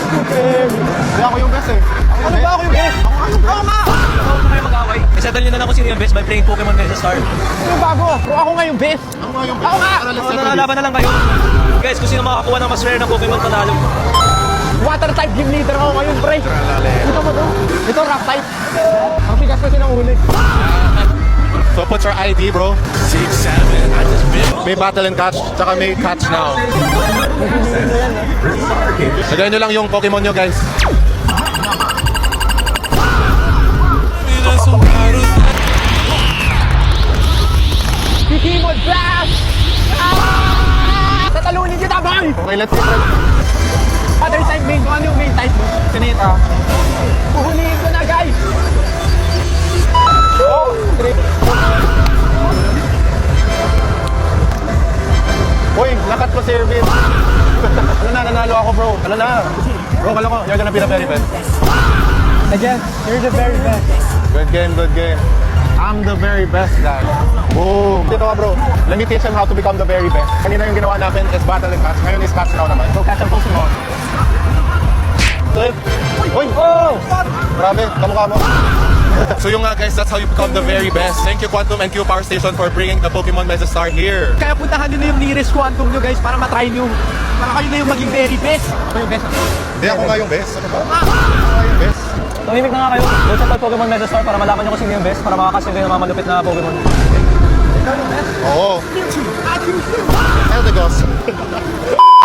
Hindi ako yung best eh. Ano ba ako yung best? Ako nga! Huwag na kayo mag-away. Isettle nyo na lang kung sino yung best by playing Pokemon Mega Star. Ano bago? Bro, ako nga yung best. Ako nga yung best. Ako nga! Tara, let's Oh, settle this. nalalaban na lang kayo. Guys, kung sino makakuha ng mas rare na Pokemon panalo. Water type gym leader ako ngayon, pre. Ito mo to. Ito, rock type. Ang bigas kasi ng huli. So put your ID, bro. May battle and catch, tsaka may catch now. Lagayin nyo lang yung Pokemon nyo, guys. Kikimod blast! Ah! Tatalunin kita, boy! Okay, let's see. Other type main. Kung ano yung main type mo? Kanita. Puhulihin ko na, guys! Oh! Great. Uy, nakat ko si Irvin. Ano na, nanalo ako, bro. Ano na? Bro, kala ko, you're gonna be the very best. Again, you're the very best. Good game, good game. I'm the very best guy. Boom! Dito ka, bro. Let me teach him how to become the very best. Kanina yung ginawa natin is battle and catch. Ngayon is catch now naman. Go catch ang Pokemon. Uy! Oh! Grabe, kamukha mo. So yung nga guys, that's how you become the very best. Thank you Quantum and Q Power Station for bringing the Pokemon Mega Star here. Kaya puntahan nyo na yung nearest quantum nyo, guys, para matry nyo. Para kayo na yung maging very best. Ako yung best. Hindi, ako nga yung best. Ano ba? Ako nga yung best. Tumimik na nga kayo. Doon sa Pokemon Mega Star para malaman nyo kung sino yung best. Para makakasin kayo ng mga malupit na Pokemon. Oo. Eldegoss.